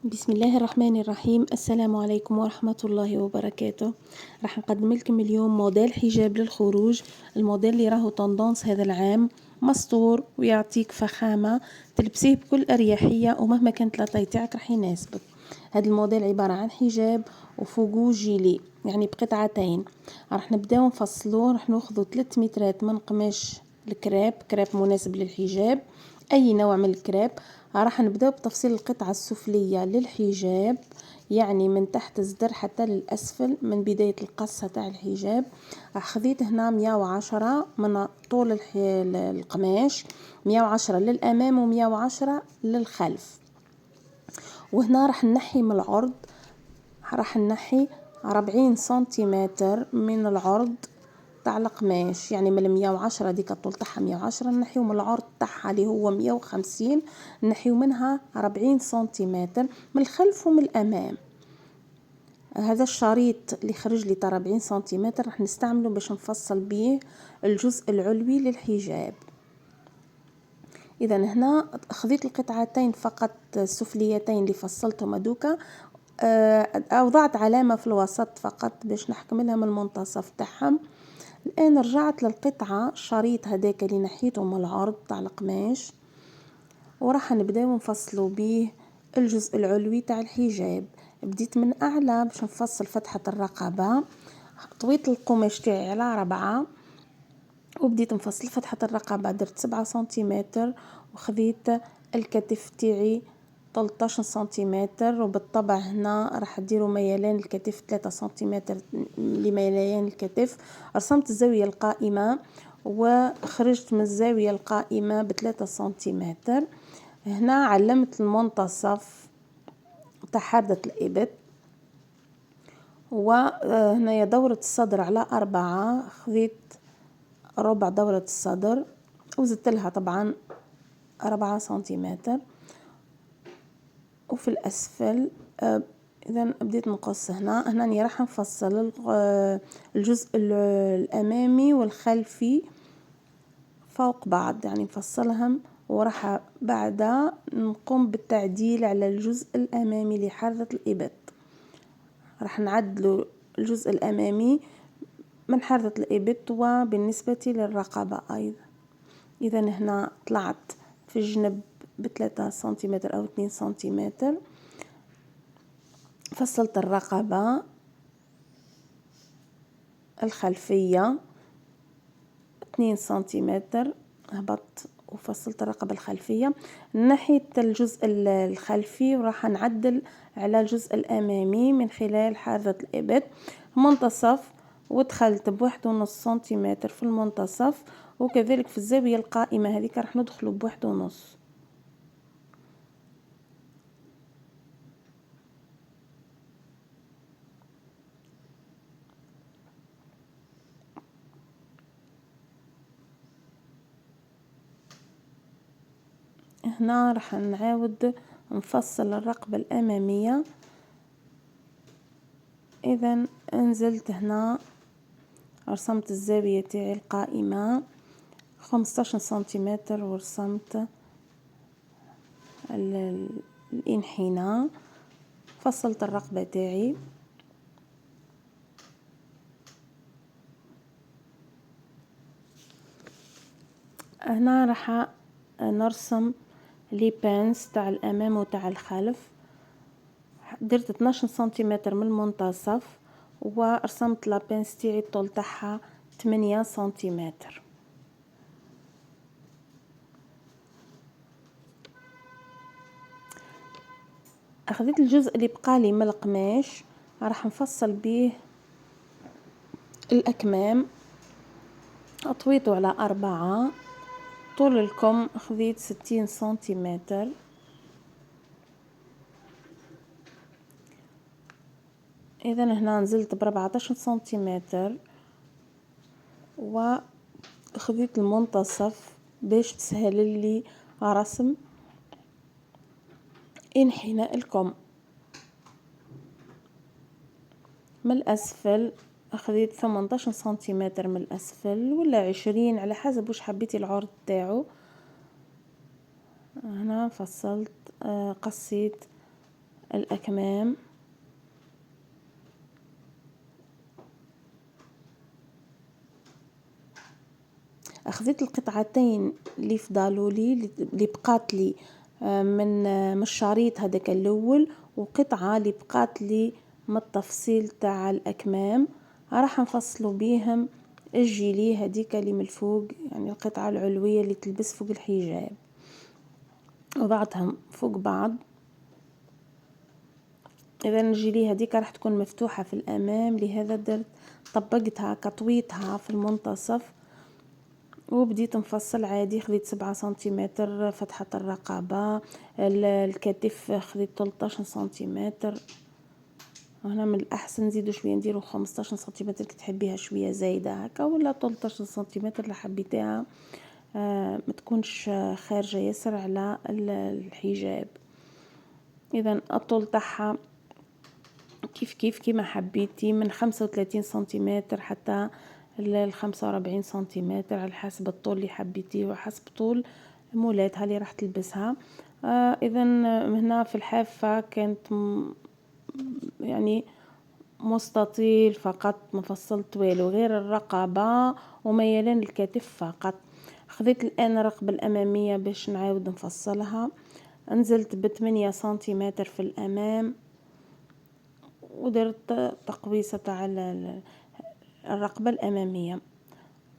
بسم الله الرحمن الرحيم. السلام عليكم ورحمة الله وبركاته. راح نقدم لكم اليوم موديل حجاب للخروج. الموديل اللي راهو تندونس هذا العام، مستور ويعطيك فخامة، تلبسيه بكل أريحية ومهما كانت لاطاي تاعك راح يناسبك. هذا الموديل عبارة عن حجاب وفوقو جيلي، يعني بقطعتين. راح نبداو نفصلوه. راح ناخذ 3 مترات من قماش الكريب، كريب مناسب للحجاب، اي نوع من الكريب. راح نبداو بتفصيل القطعة السفلية للحجاب، يعني من تحت الصدر حتى للأسفل، من بداية القصة تاع الحجاب. خذيت هنا 110 من طول القماش، 110 للأمام و110 للخلف. وهنا راح نحي من العرض، راح نحي 40 سنتيمتر من العرض تاع القماش، يعني من 110 ديك الطول تاعها 110 نحيو من العرض تاعها اللي هو 150، نحيو منها 40 سنتيمتر من الخلف ومن الامام. هذا الشريط اللي خرج لي تاع 40 سنتيمتر راح نستعمله باش نفصل به الجزء العلوي للحجاب. اذا هنا خذيت القطعتين فقط السفليتين اللي فصلتهم هذوكا، وضعت علامة في الوسط فقط باش نحكم لها من المنتصف تاعهم. الآن رجعت للقطعة الشريط هذاك اللي نحيته من العرض تاع القماش، وراح نبداو نفصلوا به الجزء العلوي تاع الحجاب. بديت من أعلى باش نفصل فتحة الرقبة، طويت القماش تاعي على 4 وبديت نفصل فتحة الرقبة، درت 7 سنتيمتر، وخذيت الكتف تاعي 13 سنتيمتر. وبالطبع هنا راح ديروا ميلان الكتف 3 سنتيمتر لميلان الكتف. رسمت الزاوية القائمة وخرجت من الزاوية القائمة ب3 سنتيمتر. هنا علمت المنتصف تاع حردة الإبط، وهنا دورة الصدر على 4، خذيت ربع دورة الصدر وزدت لها طبعا 4 سنتيمتر. وفي الأسفل إذا بديت نقص هنا راح نفصل الجزء الأمامي والخلفي فوق بعض، يعني نفصلهم، وراح بعدها نقوم بالتعديل على الجزء الأمامي لحردة الإبط. راح نعدلوا الجزء الأمامي من حردة الإبط وبالنسبة للرقبة أيضا. إذا هنا طلعت في الجنب ب3 سنتيمتر أو 2 سنتيمتر. فصلت الرقبة الخلفية 2 سنتيمتر، هبطت وفصلت الرقبة الخلفية. نحيت الجزء الخلفي وراح نعدل على الجزء الأمامي من خلال حردة الإبط منتصف، ودخلت ب1.5 سنتيمتر في المنتصف، وكذلك في الزاوية القائمة هذيك راح ندخل ب1.5. هنا راح نعاود نفصل الرقبة الأمامية. إذا نزلت هنا رسمت الزاوية تاعي القائمة 15 سنتيمتر، ورسمت الانحناء، فصلت الرقبة تاعي. هنا راح نرسم لي بانس تاع الامام وتاع الخلف. درت 12 سنتيمتر من المنتصف، ورسمت لابانس تاعي الطول تاعها 8 سنتيمتر. اخذت الجزء اللي بقالي من القماش، راح نفصل به الاكمام. طويته على 4، طول الكم خذيت 60 سنتيمتر. اذا هنا نزلت ب14 سنتيمتر، وخذيت المنتصف باش تسهل لي رسم انحناء الكم. من الأسفل أخذت 18 سنتيمتر من الأسفل، ولا 20 على حسب واش حبيتي العرض تاعو. هنا فصلت قصيت الأكمام. أخذت القطعتين اللي فضلوا لي اللي بقات لي من الشريط هذاك الأول، وقطعة اللي بقات لي من التفصيل تاع الأكمام، راح نفصلوا بيهم الجيلي هذيك اللي من الفوق، يعني القطعة العلوية اللي تلبس فوق الحجاب، وبعضهم فوق بعض. إذا الجيلي هذيك راح تكون مفتوحة في الأمام، لهذا درت طبقتها كطويتها في المنتصف، وبديت نفصل عادي. خذيت 7 سنتيمتر فتحة الرقبة، الكتف خذيت 13 سنتيمتر. هنا من الأحسن نزيدو شوية، نديرو 15 سنتيمتر كي تحبيها شوية زايدة هكا، ولا 13 سنتيمتر اللي حبيتيها ما تكونش خارجة ياسر على الحجاب. إذا الطول تاعها كيف كيما حبيتي، من 35 سنتيمتر حتى ل 45 سنتيمتر، على حسب الطول اللي حبيتيه وحسب طول مولاتها اللي راح تلبسها. اذا هنا في الحافة كانت يعني مستطيل فقط، مفصلت والو غير الرقبة وميلان الكتف فقط. خذيت الآن الرقبة الأمامية باش نعاود نفصلها، نزلت ب8 سنتيمتر في الأمام، ودرت تقويصة تاع الرقبة الأمامية.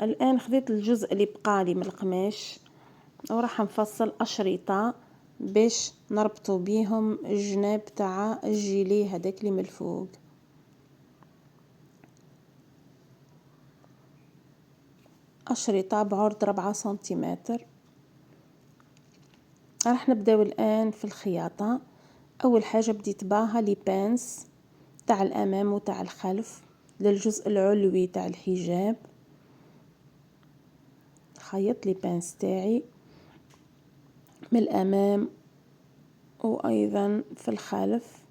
الآن خذيت الجزء اللي بقالي من القماش وراح نفصل أشرطة باش نربطوا بيهم الجناب تاع الجيلي هذاك اللي من الفوق. أشرطة بعرض 4 سنتيمتر. راح نبداو الآن في الخياطة. أول حاجة بديت باها لي بانس تاع الأمام وتاع الخلف للجزء العلوي تاع الحجاب. خيط لي بانس تاعي من الأمام وأيضا في الخلف.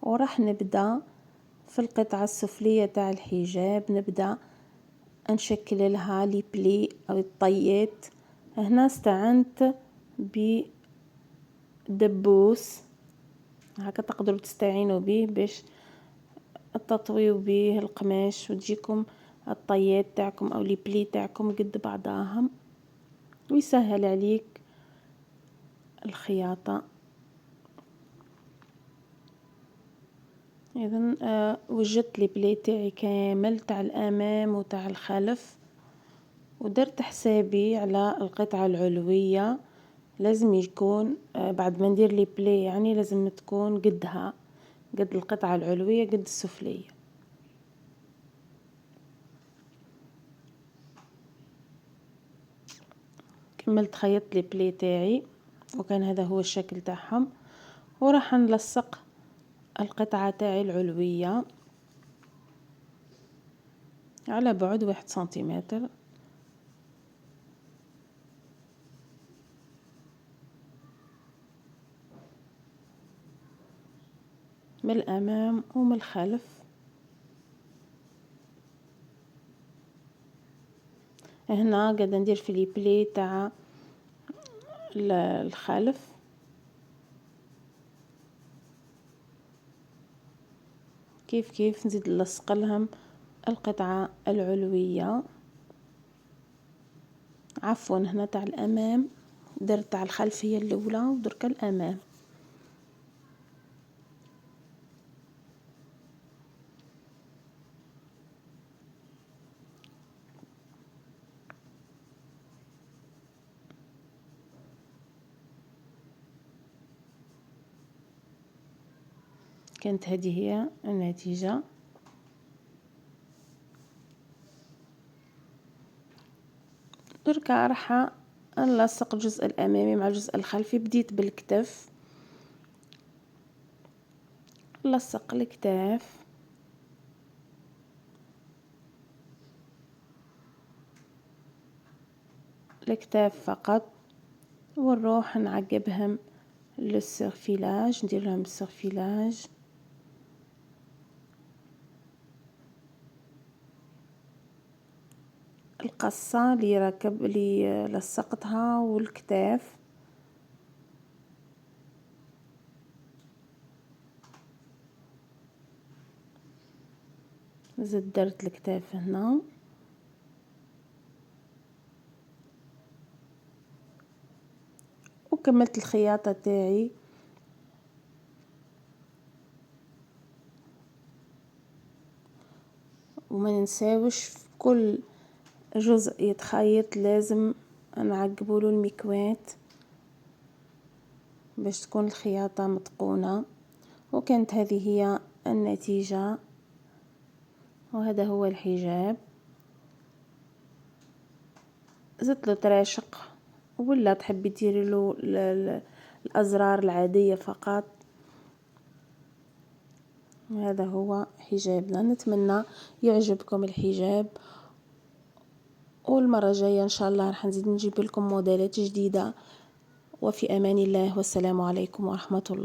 وراح نبدأ في القطعة السفلية تاع الحجاب، نبدأ نشكل لها لي بلي أو الطيات. هنا استعنت بدبوس هكا تقدروا تستعينوا به باش تطويوا به القماش وتجيكم الطيات تاعكم أو لي بلي تاعكم قد بعضاهم، ويسهل عليك الخياطة. اذا وجدت لي بلي تاعي كامل تاع الامام وتاع الخلف، ودرت حسابي على القطعة العلوية لازم يكون بعد ما ندير لي بلي، يعني لازم تكون قدها، قد القطعة العلوية قد السفلية. كملت خيطت لي بلي تاعي وكان هذا هو الشكل تاعهم، وراح نلصق القطعة تاعي العلوية على بعد 1 سنتيمتر. من الأمام ومن الخلف. هنا قاعدة ندير في لي بلي تاع الخلف، كيف نزيد نلصق لهم القطعة العلوية. عفوا هنا تاع الأمام درت تاع الخلفية الأولى ودرك الأمام. كانت هذه هي النتيجة. دركا راح نلصق الجزء الأمامي مع الجزء الخلفي. بديت بالكتف، نلصق الكتاف، الكتاف فقط، ونروح نعقبهم للسيرفيلاج، ندير لهم السيرفيلاج. القصة اللي لصقتها والكتاف. زدت درت الكتاف هنا، وكملت الخياطة تاعي. وما ننساوش في كل جزء يتخيط لازم نعقبوله المكوات باش تكون الخياطة متقونة. وكانت هذه هي النتيجة، وهذا هو الحجاب. زدت له تراشق، ولا تحبي ديري له الازرار العادية فقط. هذا هو حجابنا. نتمنى يعجبكم الحجاب، والمرة الجاية ان شاء الله راح نزيد نجيب لكم موديلات جديدة. وفي امان الله، والسلام عليكم ورحمة الله.